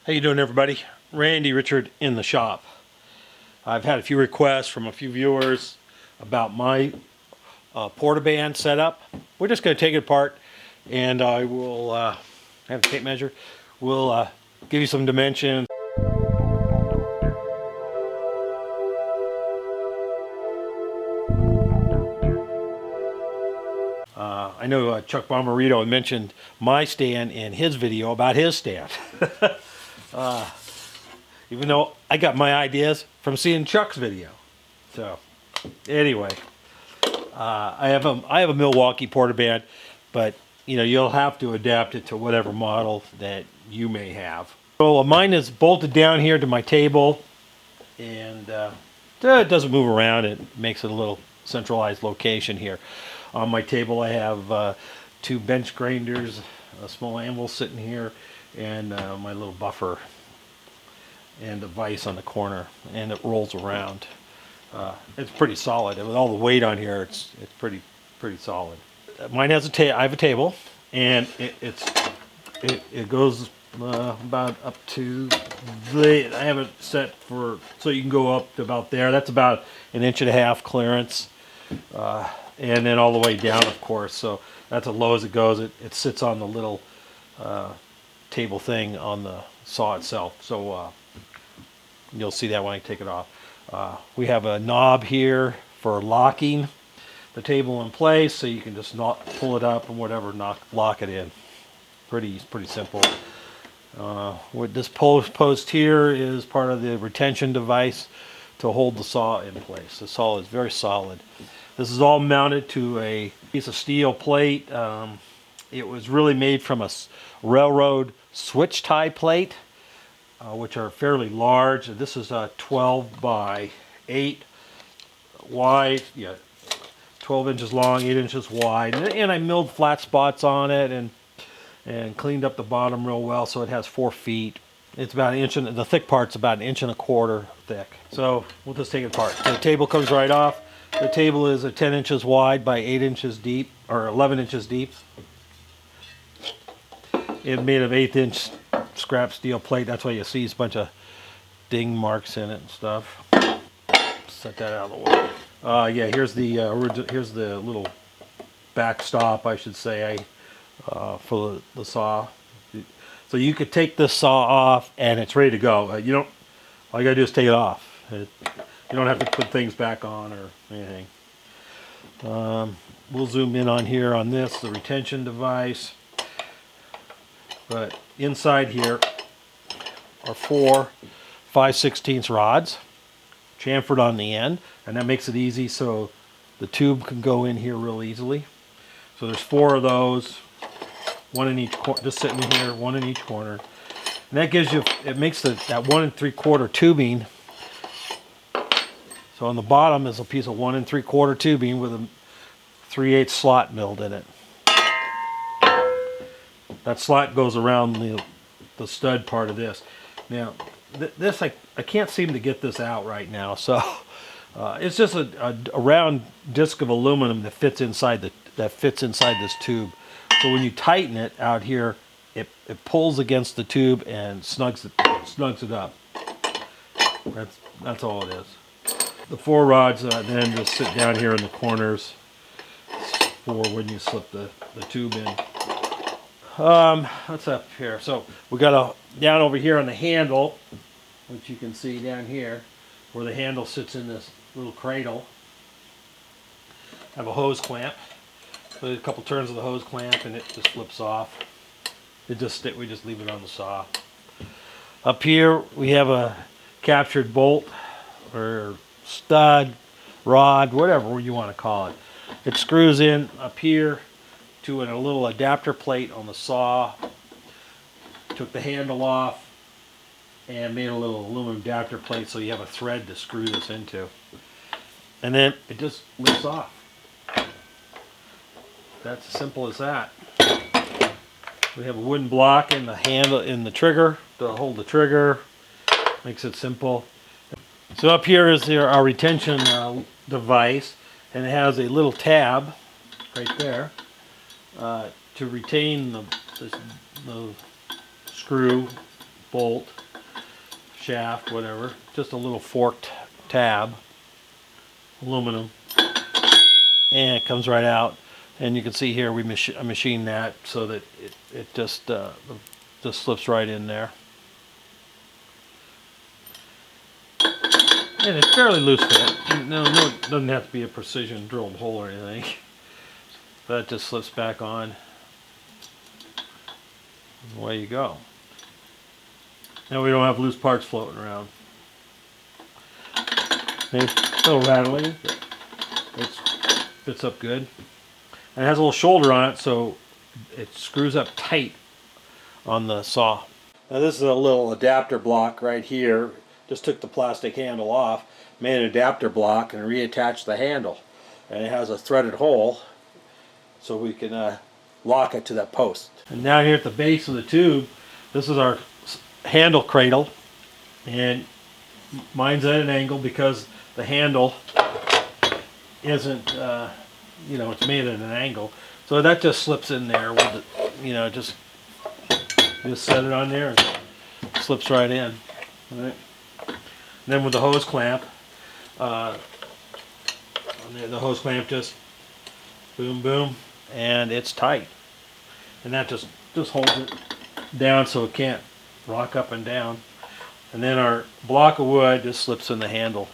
How you doing, everybody? Randy Richard in the shop. I've had a few requests from a few viewers about my Portaband setup. We're just going to take it apart, and I will have a tape measure. We'll give you some dimensions. I know Chuck Bomarito mentioned my stand in his video about his stand. Even though I got my ideas from seeing Chuck's video. So, anyway, I have a Milwaukee Portaband, but you know, you'll have to adapt it to whatever model that you may have. So mine is bolted down here to my table, and it doesn't move around. It makes it a little centralized location here. On my table, I have two bench grinders, a small anvil sitting here, and my little buffer and a vise on the corner, and it rolls around. It's pretty solid. With all the weight on here, it's pretty solid. Mine has I have a table, and it goes about up to I have it set for so you can go up to about there. That's about 1.5 inch clearance, and then all the way down, of course. So that's as low as it goes. It sits on the little table thing on the saw itself. So you'll see that when I take it off. We have a knob here for locking the table in place, so you can just pull it up and whatever, lock it in. Pretty simple. With this post here is part of the retention device to hold the saw in place. The saw is very solid. This is all mounted to a piece of steel plate. It was really made from a railroad switch tie plate, which are fairly large. This is 12 by 8 wide, 12 inches long, 8 inches wide, and I milled flat spots on it and cleaned up the bottom real well, so it has 4 feet. It's about 1 inch, the thick part's about 1.25 inches thick. So we'll just take it apart. The table comes right off. The table is 10 inches wide by 8 inches deep, or 11 inches deep. It's made of 1/8 inch scrap steel plate. That's why you see a bunch of ding marks in it and stuff. Set that out of the way. Yeah, here's the little backstop, I should say, for the saw. So you could take this saw off and it's ready to go. All you gotta do is take it off. You don't have to put things back on or anything. We'll zoom in on here on this, the retention device. But inside here are 4 5/16 rods, chamfered on the end, and that makes it easy so the tube can go in here real easily. So there's 4 of those, one in each corner, just sitting in here, one in each corner. And that gives you, it makes that 1 3/4 tubing. So on the bottom is a piece of 1 3/4 tubing with a 3/8 slot milled in it. That slot goes around the stud part of this. Now, this I can't seem to get this out right now. So it's just a round disc of aluminum that fits inside this tube. So when you tighten it out here, it pulls against the tube and snugs it up. That's all it is. The 4 rods then just sit down here in the corners for when you slip the tube in. What's up here? So we got down over here on the handle, which you can see down here, where the handle sits in this little cradle. I have a hose clamp. So a couple turns of the hose clamp, and it just flips off. We just leave it on the saw. Up here we have a captured bolt or stud, rod, whatever you want to call it. It screws in up here to a little adapter plate on the saw. Took the handle off and made a little aluminum adapter plate so you have a thread to screw this into. And then it just lifts off. That's as simple as that. We have a wooden block in the handle, in the trigger, to hold the trigger. Makes it simple. So up here is our retention device, and it has a little tab right there to retain the screw bolt, shaft, whatever. Just a little forked tab, aluminum, and it comes right out. And you can see here we machined that so that it just slips right in there. And it's fairly loose fit. No, it doesn't have to be a precision drilled hole or anything. That just slips back on. And away you go. Now we don't have loose parts floating around. Maybe a little rattling, but it fits up good. And it has a little shoulder on it, so it screws up tight on the saw. Now this is a little adapter block right here. Just took the plastic handle off, made an adapter block, and reattached the handle. And it has a threaded hole, so we can lock it to that post. And down here at the base of the tube, this is our handle cradle, and mine's at an angle because the handle isn't, you know, it's made at an angle. So that just slips in there with it, you know, just set it on there and it slips right in. All right. And then with the hose clamp, the hose clamp just boom, boom, and it's tight. And that just holds it down so it can't rock up and down. And then our block of wood just slips in the handle.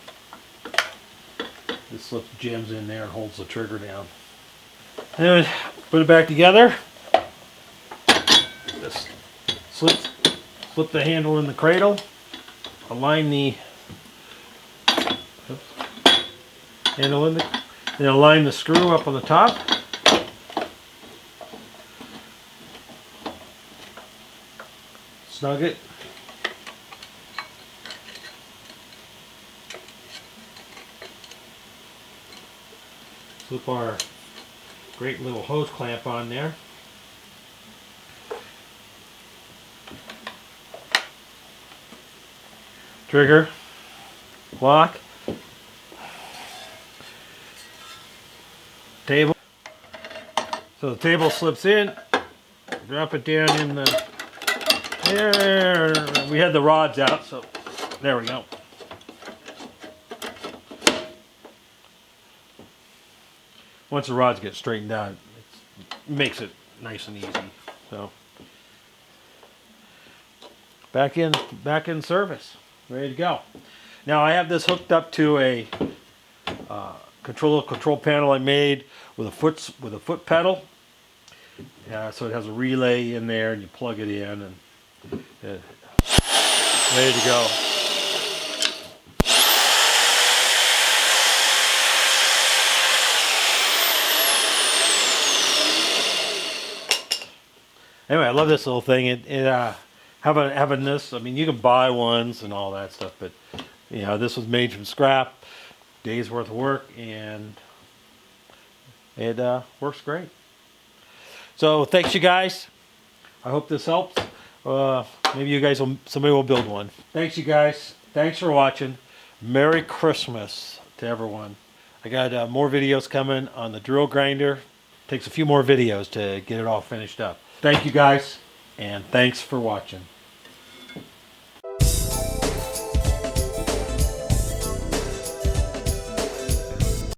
It slips, jams in there and holds the trigger down. And put it back together. Just slip the handle in the cradle. Align the handle in the, and align the screw up on the top. Snug it. Slip our great little hose clamp on there. Trigger, lock, table. So the table slips in, drop it down in the, there, we had the rods out, so there we go. Once the rods get straightened out, it makes it nice and easy. So back in service, ready to go. Now I have this hooked up to a control panel I made with a foot pedal. So it has a relay in there, and you plug it in, and ready to go. Anyway, I love this little thing. Having this, I mean, you can buy ones and all that stuff, but you know, this was made from scrap, days worth of work, and it works great. So thanks, you guys. I hope this helps. Maybe somebody will build one. Thanks, you guys. Thanks for watching. Merry Christmas to everyone. I got more videos coming on the drill grinder. Takes a few more videos to get it all finished up. Thank you guys, and thanks for watching.